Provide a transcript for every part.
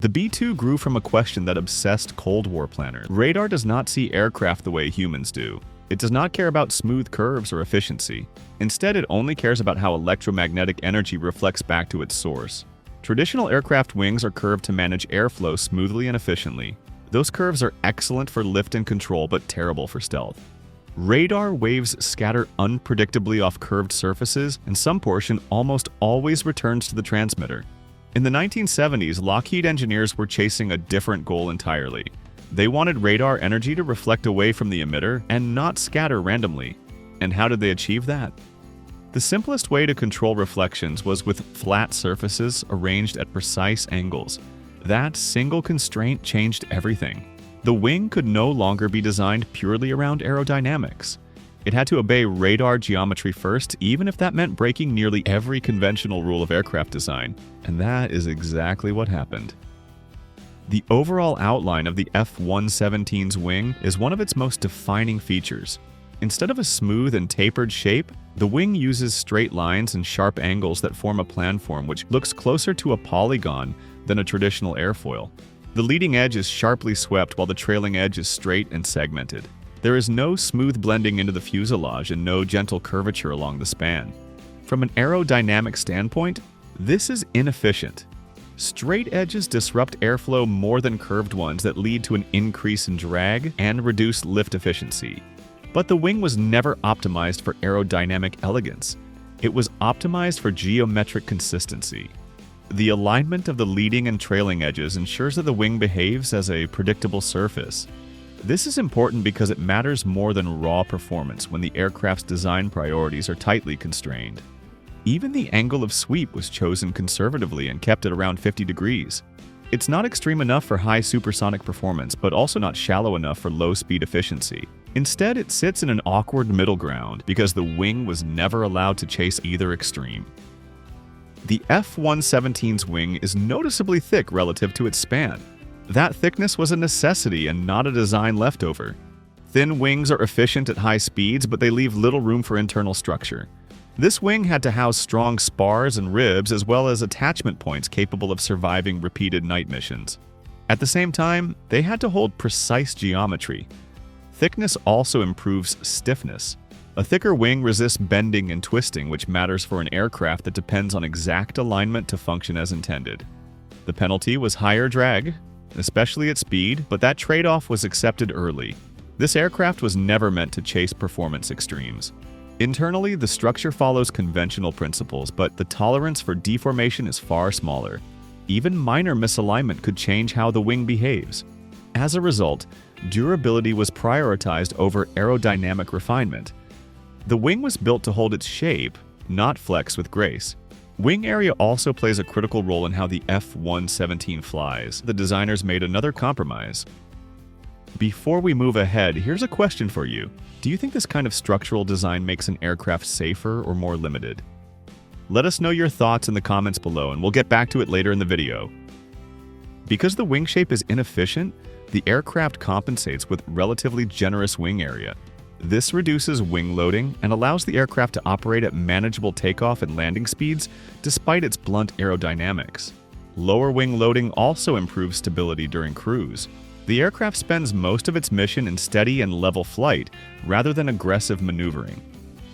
The B-2 grew from a question that obsessed Cold War planners. Radar does not see aircraft the way humans do. It does not care about smooth curves or efficiency. Instead, it only cares about how electromagnetic energy reflects back to its source. Traditional aircraft wings are curved to manage airflow smoothly and efficiently. Those curves are excellent for lift and control, but terrible for stealth. Radar waves scatter unpredictably off curved surfaces, and some portion almost always returns to the transmitter. In the 1970s, Lockheed engineers were chasing a different goal entirely. They wanted radar energy to reflect away from the emitter and not scatter randomly. And how did they achieve that? The simplest way to control reflections was with flat surfaces arranged at precise angles. That single constraint changed everything. The wing could no longer be designed purely around aerodynamics. It had to obey radar geometry first, even if that meant breaking nearly every conventional rule of aircraft design. And that is exactly what happened. The overall outline of the F-117's wing is one of its most defining features. Instead of a smooth and tapered shape, the wing uses straight lines and sharp angles that form a planform which looks closer to a polygon than a traditional airfoil. The leading edge is sharply swept while the trailing edge is straight and segmented. There is no smooth blending into the fuselage and no gentle curvature along the span. From an aerodynamic standpoint, this is inefficient. Straight edges disrupt airflow more than curved ones that lead to an increase in drag and reduced lift efficiency. But the wing was never optimized for aerodynamic elegance. It was optimized for geometric consistency. The alignment of the leading and trailing edges ensures that the wing behaves as a predictable surface. This is important because it matters more than raw performance when the aircraft's design priorities are tightly constrained. Even the angle of sweep was chosen conservatively and kept at around 50 degrees. It's not extreme enough for high supersonic performance, but also not shallow enough for low-speed efficiency. Instead, it sits in an awkward middle ground because the wing was never allowed to chase either extreme. The F-117's wing is noticeably thick relative to its span. That thickness was a necessity and not a design leftover. Thin wings are efficient at high speeds, but they leave little room for internal structure. This wing had to house strong spars and ribs as well as attachment points capable of surviving repeated night missions. At the same time, they had to hold precise geometry. Thickness also improves stiffness. A thicker wing resists bending and twisting, which matters for an aircraft that depends on exact alignment to function as intended. The penalty was higher drag, especially at speed, but that trade-off was accepted early. This aircraft was never meant to chase performance extremes. Internally, the structure follows conventional principles, but the tolerance for deformation is far smaller. Even minor misalignment could change how the wing behaves. As a result, durability was prioritized over aerodynamic refinement. The wing was built to hold its shape, not flex with grace. Wing area also plays a critical role in how the F-117 flies. The designers made another compromise. Before we move ahead, here's a question for you. Do you think this kind of structural design makes an aircraft safer or more limited? Let us know your thoughts in the comments below, and we'll get back to it later in the video. Because the wing shape is inefficient, the aircraft compensates with relatively generous wing area. This reduces wing loading and allows the aircraft to operate at manageable takeoff and landing speeds despite its blunt aerodynamics. Lower wing loading also improves stability during cruise. The aircraft spends most of its mission in steady and level flight rather than aggressive maneuvering.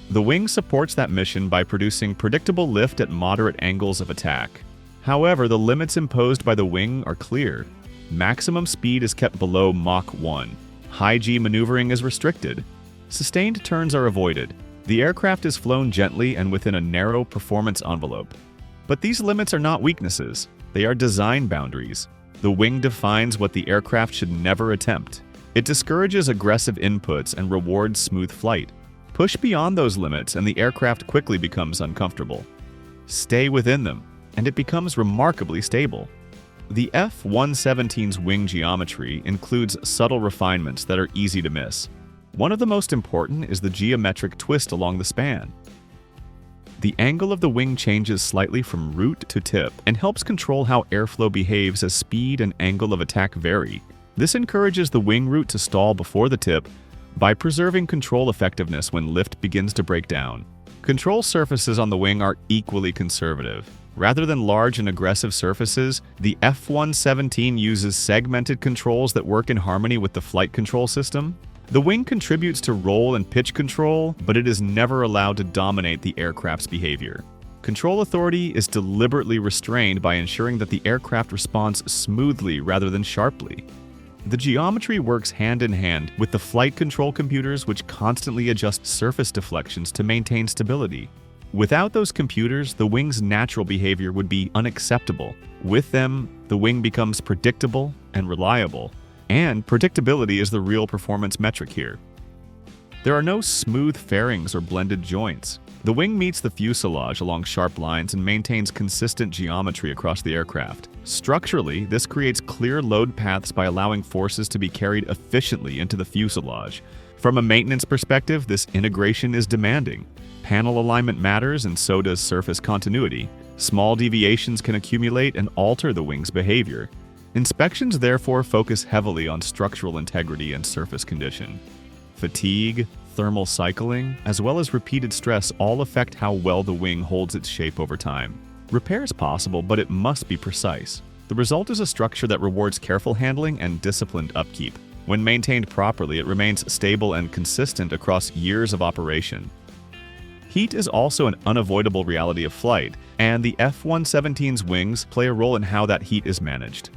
The wing supports that mission by producing predictable lift at moderate angles of attack. However, the limits imposed by the wing are clear. Maximum speed is kept below Mach 1. High G maneuvering is restricted. Sustained turns are avoided. The aircraft is flown gently and within a narrow performance envelope. But these limits are not weaknesses. They are design boundaries. The wing defines what the aircraft should never attempt. It discourages aggressive inputs and rewards smooth flight. Push beyond those limits and the aircraft quickly becomes uncomfortable. Stay within them, and it becomes remarkably stable. The F-117's wing geometry includes subtle refinements that are easy to miss. One of the most important is the geometric twist along the span. The angle of the wing changes slightly from root to tip and helps control how airflow behaves as speed and angle of attack vary. This encourages the wing root to stall before the tip by preserving control effectiveness when lift begins to break down. Control surfaces on the wing are equally conservative. Rather than large and aggressive surfaces, the F117 uses segmented controls that work in harmony with the flight control system. The wing contributes to roll and pitch control, but it is never allowed to dominate the aircraft's behavior. Control authority is deliberately restrained by ensuring that the aircraft responds smoothly rather than sharply. The geometry works hand in hand with the flight control computers, which constantly adjust surface deflections to maintain stability. Without those computers, the wing's natural behavior would be unacceptable. With them, the wing becomes predictable and reliable. And predictability is the real performance metric here. There are no smooth fairings or blended joints. The wing meets the fuselage along sharp lines and maintains consistent geometry across the aircraft. Structurally, this creates clear load paths by allowing forces to be carried efficiently into the fuselage. From a maintenance perspective, this integration is demanding. Panel alignment matters, and so does surface continuity. Small deviations can accumulate and alter the wing's behavior. Inspections therefore focus heavily on structural integrity and surface condition. Fatigue, thermal cycling, as well as repeated stress all affect how well the wing holds its shape over time. Repair is possible, but it must be precise. The result is a structure that rewards careful handling and disciplined upkeep. When maintained properly, it remains stable and consistent across years of operation. Heat is also an unavoidable reality of flight, and the F-117's wings play a role in how that heat is managed.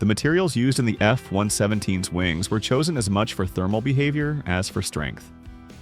The materials used in the F-117's wings were chosen as much for thermal behavior as for strength.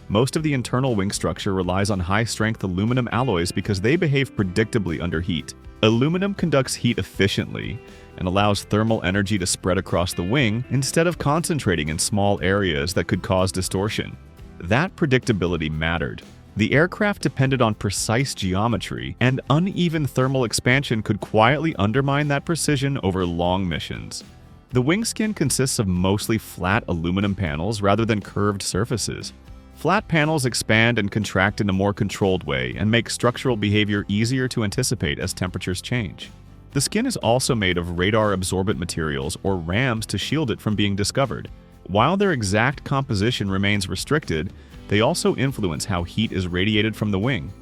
Most of the internal wing structure relies on high-strength aluminum alloys because they behave predictably under heat. Aluminum conducts heat efficiently and allows thermal energy to spread across the wing instead of concentrating in small areas that could cause distortion. That predictability mattered. The aircraft depended on precise geometry, and uneven thermal expansion could quietly undermine that precision over long missions. The wing skin consists of mostly flat aluminum panels rather than curved surfaces. Flat panels expand and contract in a more controlled way and make structural behavior easier to anticipate as temperatures change. The skin is also made of radar-absorbent materials or rams to shield it from being discovered. While their exact composition remains restricted, they also influence how heat is radiated from the wing.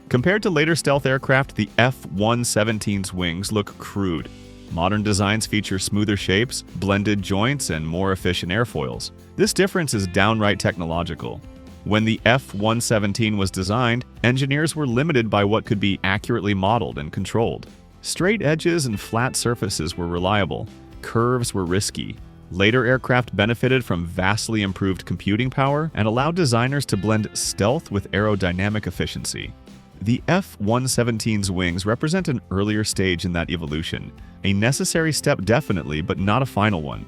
Compared to later stealth aircraft, the F-117's wings look crude. Modern designs feature smoother shapes, blended joints, and more efficient airfoils. This difference is downright technological. When the F-117 was designed, engineers were limited by what could be accurately modeled and controlled. Straight edges and flat surfaces were reliable. Curves were risky. Later aircraft benefited from vastly improved computing power and allowed designers to blend stealth with aerodynamic efficiency. The F-117's wings represent an earlier stage in that evolution, a necessary step definitely, but not a final one.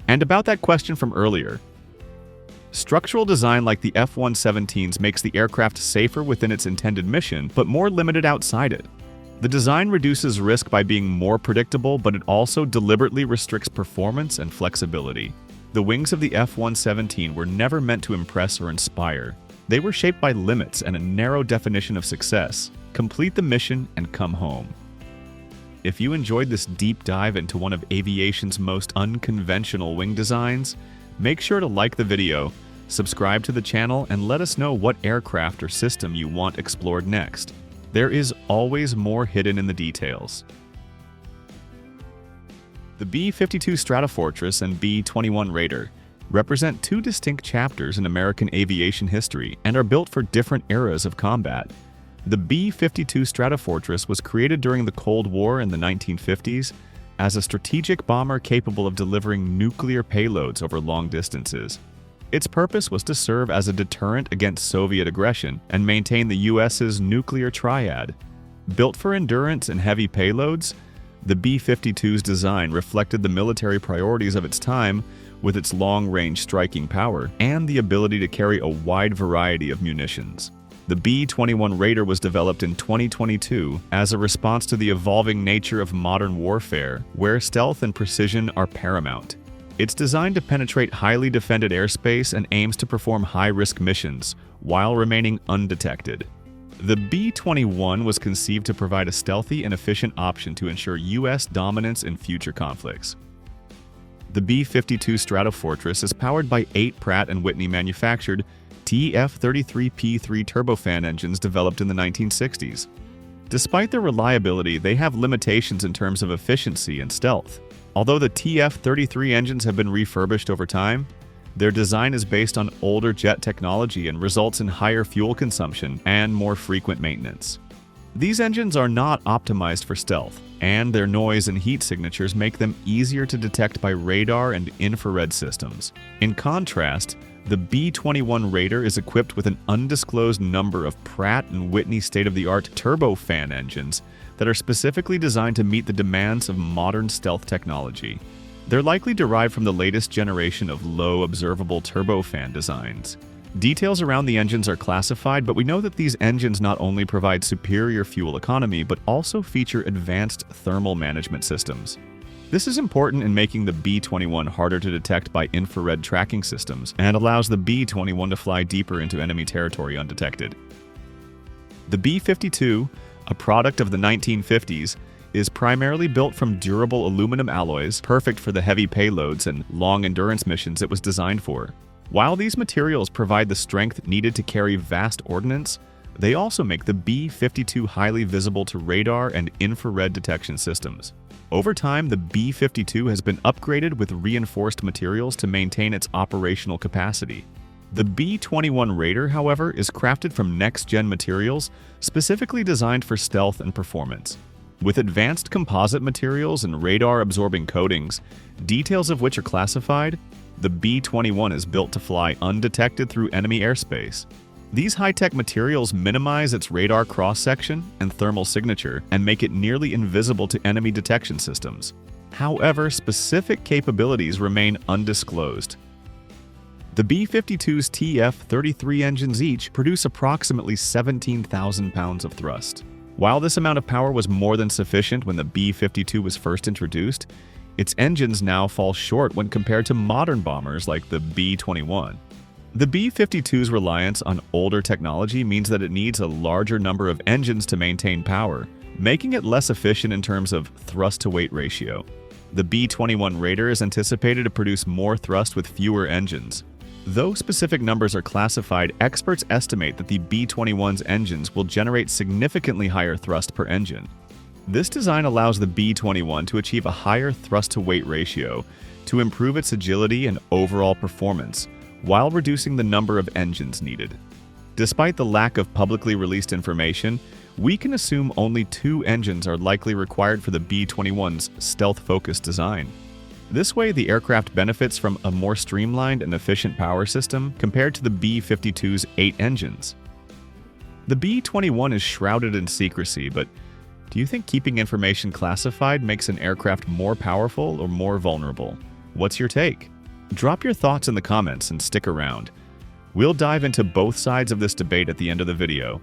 And about that question from earlier, structural design like the F-117's makes the aircraft safer within its intended mission, but more limited outside it. The design reduces risk by being more predictable, but it also deliberately restricts performance and flexibility. The wings of the F-117 were never meant to impress or inspire. They were shaped by limits and a narrow definition of success. Complete the mission and come home. If you enjoyed this deep dive into one of aviation's most unconventional wing designs, make sure to like the video, subscribe to the channel, and let us know what aircraft or system you want explored next. There is always more hidden in the details. The B-52 Stratofortress and B-21 Raider represent two distinct chapters in American aviation history and are built for different eras of combat. The B-52 Stratofortress was created during the Cold War in the 1950s as a strategic bomber capable of delivering nuclear payloads over long distances. Its purpose was to serve as a deterrent against Soviet aggression and maintain the U.S.'s nuclear triad. Built for endurance and heavy payloads, the B-52's design reflected the military priorities of its time with its long-range striking power and the ability to carry a wide variety of munitions. The B-21 Raider was developed in 2022 as a response to the evolving nature of modern warfare, where stealth and precision are paramount. It's designed to penetrate highly defended airspace and aims to perform high-risk missions while remaining undetected. The B-21 was conceived to provide a stealthy and efficient option to ensure U.S. dominance in future conflicts. The B-52 Stratofortress is powered by 8 Pratt & Whitney manufactured TF-33P3 turbofan engines developed in the 1960s. Despite their reliability, they have limitations in terms of efficiency and stealth. Although the TF-33 engines have been refurbished over time, their design is based on older jet technology and results in higher fuel consumption and more frequent maintenance. These engines are not optimized for stealth, and their noise and heat signatures make them easier to detect by radar and infrared systems. In contrast, the B-21 Raider is equipped with an undisclosed number of Pratt & Whitney state-of-the-art turbofan engines that are specifically designed to meet the demands of modern stealth technology. They're likely derived from the latest generation of low observable turbofan designs. Details around the engines are classified, but we know that these engines not only provide superior fuel economy, but also feature advanced thermal management systems. This is important in making the B-21 harder to detect by infrared tracking systems and allows the B-21 to fly deeper into enemy territory undetected. The B-52, a product of the 1950s, is primarily built from durable aluminum alloys, perfect for the heavy payloads and long-endurance missions it was designed for. While these materials provide the strength needed to carry vast ordnance, they also make the B-52 highly visible to radar and infrared detection systems. Over time, the B-52 has been upgraded with reinforced materials to maintain its operational capacity. The B-21 Raider, however, is crafted from next-gen materials specifically designed for stealth and performance. With advanced composite materials and radar-absorbing coatings, details of which are classified, the B-21 is built to fly undetected through enemy airspace. These high-tech materials minimize its radar cross-section and thermal signature and make it nearly invisible to enemy detection systems. However, specific capabilities remain undisclosed. The B-52's TF-33 engines each produce approximately 17,000 pounds of thrust. While this amount of power was more than sufficient when the B-52 was first introduced, its engines now fall short when compared to modern bombers like the B-21. The B-52's reliance on older technology means that it needs a larger number of engines to maintain power, making it less efficient in terms of thrust-to-weight ratio. The B-21 Raider is anticipated to produce more thrust with fewer engines. Though specific numbers are classified, experts estimate that the B-21's engines will generate significantly higher thrust per engine. This design allows the B-21 to achieve a higher thrust-to-weight ratio to improve its agility and overall performance, while reducing the number of engines needed. Despite the lack of publicly released information, we can assume only 2 engines are likely required for the B-21's stealth-focused design. This way, the aircraft benefits from a more streamlined and efficient power system compared to the B-52's 8 engines. The B-21 is shrouded in secrecy, but do you think keeping information classified makes an aircraft more powerful or more vulnerable? What's your take? Drop your thoughts in the comments and stick around. We'll dive into both sides of this debate at the end of the video.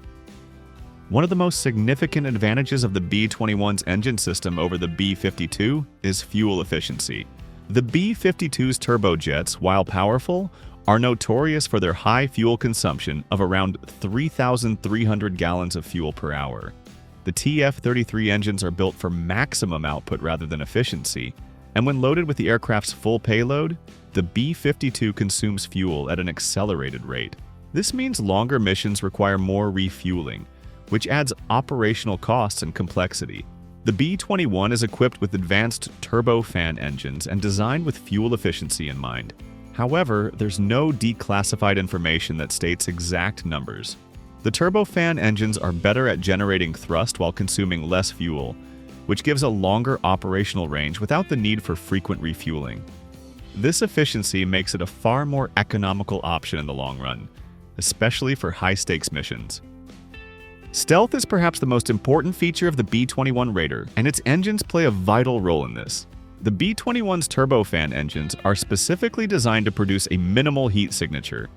One of the most significant advantages of the B-21's engine system over the B-52 is fuel efficiency. The B-52's turbojets, while powerful, are notorious for their high fuel consumption of around 3,300 gallons of fuel per hour. The TF-33 engines are built for maximum output rather than efficiency, and when loaded with the aircraft's full payload, the B-52 consumes fuel at an accelerated rate. This means longer missions require more refueling, which adds operational costs and complexity. The B-21 is equipped with advanced turbofan engines and designed with fuel efficiency in mind. However, there's no declassified information that states exact numbers. The turbofan engines are better at generating thrust while consuming less fuel, which gives a longer operational range without the need for frequent refueling. This efficiency makes it a far more economical option in the long run, especially for high-stakes missions. Stealth is perhaps the most important feature of the B-21 Raider, and its engines play a vital role in this. The B-21's turbofan engines are specifically designed to produce a minimal heat signature.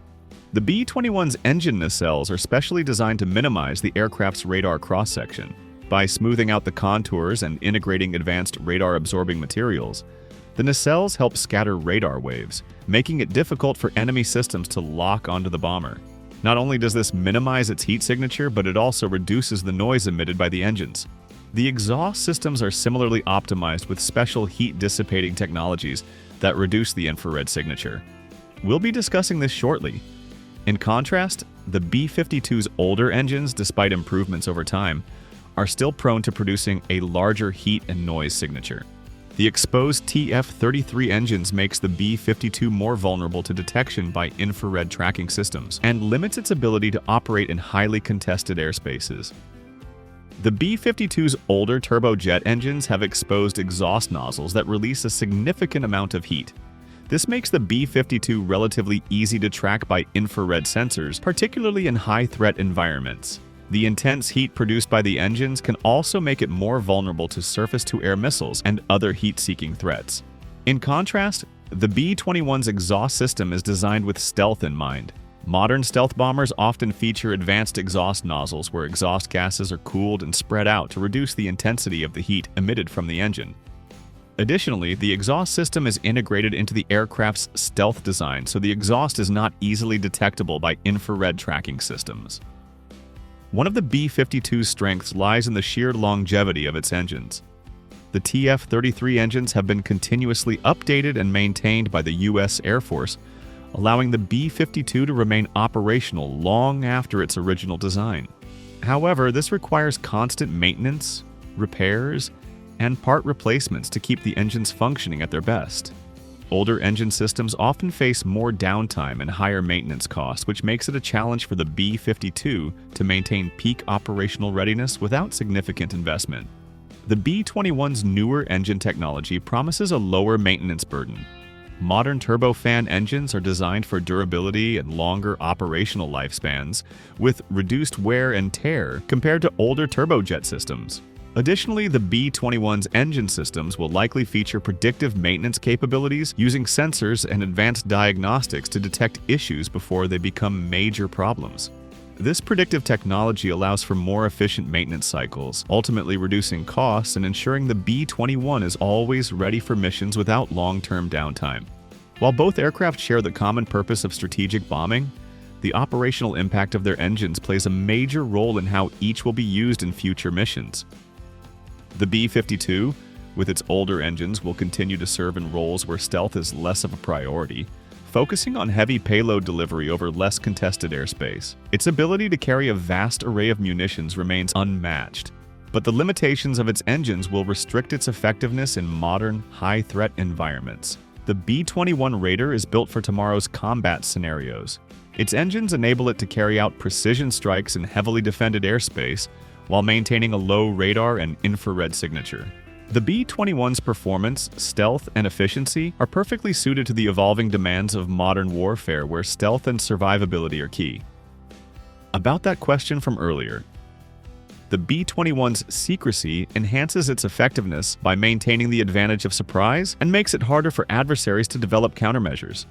The B-21's engine nacelles are specially designed to minimize the aircraft's radar cross-section. By smoothing out the contours and integrating advanced radar-absorbing materials, the nacelles help scatter radar waves, making it difficult for enemy systems to lock onto the bomber. Not only does this minimize its heat signature, but it also reduces the noise emitted by the engines. The exhaust systems are similarly optimized with special heat-dissipating technologies that reduce the infrared signature. We'll be discussing this shortly. In contrast, the B-52's older engines, despite improvements over time, are still prone to producing a larger heat and noise signature. The exposed TF-33 engines makes the B-52 more vulnerable to detection by infrared tracking systems and limits its ability to operate in highly contested airspaces. The B-52's older turbojet engines have exposed exhaust nozzles that release a significant amount of heat. This makes the B-52 relatively easy to track by infrared sensors, particularly in high-threat environments. The intense heat produced by the engines can also make it more vulnerable to surface-to-air missiles and other heat-seeking threats. In contrast, the B-21's exhaust system is designed with stealth in mind. Modern stealth bombers often feature advanced exhaust nozzles where exhaust gases are cooled and spread out to reduce the intensity of the heat emitted from the engine. Additionally, the exhaust system is integrated into the aircraft's stealth design, so the exhaust is not easily detectable by infrared tracking systems. One of the B-52's strengths lies in the sheer longevity of its engines. The TF-33 engines have been continuously updated and maintained by the U.S. Air Force, allowing the B-52 to remain operational long after its original design. However, this requires constant maintenance, repairs, and part replacements to keep the engines functioning at their best. Older engine systems often face more downtime and higher maintenance costs, which makes it a challenge for the B-52 to maintain peak operational readiness without significant investment. The B-21's newer engine technology promises a lower maintenance burden. Modern turbofan engines are designed for durability and longer operational lifespans, with reduced wear and tear compared to older turbojet systems. Additionally, the B-21's engine systems will likely feature predictive maintenance capabilities using sensors and advanced diagnostics to detect issues before they become major problems. This predictive technology allows for more efficient maintenance cycles, ultimately reducing costs and ensuring the B-21 is always ready for missions without long-term downtime. While both aircraft share the common purpose of strategic bombing, the operational impact of their engines plays a major role in how each will be used in future missions. The B-52, with its older engines, will continue to serve in roles where stealth is less of a priority, focusing on heavy payload delivery over less contested airspace. Its ability to carry a vast array of munitions remains unmatched, but the limitations of its engines will restrict its effectiveness in modern, high-threat environments. The B-21 Raider is built for tomorrow's combat scenarios. Its engines enable it to carry out precision strikes in heavily defended airspace, while maintaining a low radar and infrared signature. The B-21's performance, stealth, and efficiency are perfectly suited to the evolving demands of modern warfare where stealth and survivability are key. About that question from earlier, the B-21's secrecy enhances its effectiveness by maintaining the advantage of surprise and makes it harder for adversaries to develop countermeasures.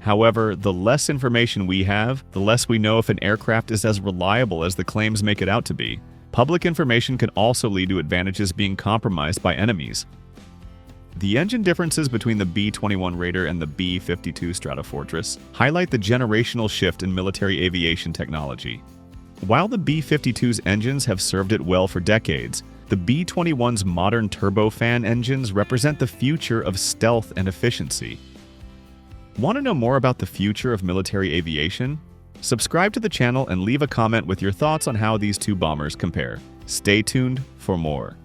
However, the less information we have, the less we know if an aircraft is as reliable as the claims make it out to be. Public information can also lead to advantages being compromised by enemies. The engine differences between the B-21 Raider and the B-52 Stratofortress highlight the generational shift in military aviation technology. While the B-52's engines have served it well for decades, the B-21's modern turbofan engines represent the future of stealth and efficiency. Want to know more about the future of military aviation? Subscribe to the channel and leave a comment with your thoughts on how these two bombers compare. Stay tuned for more.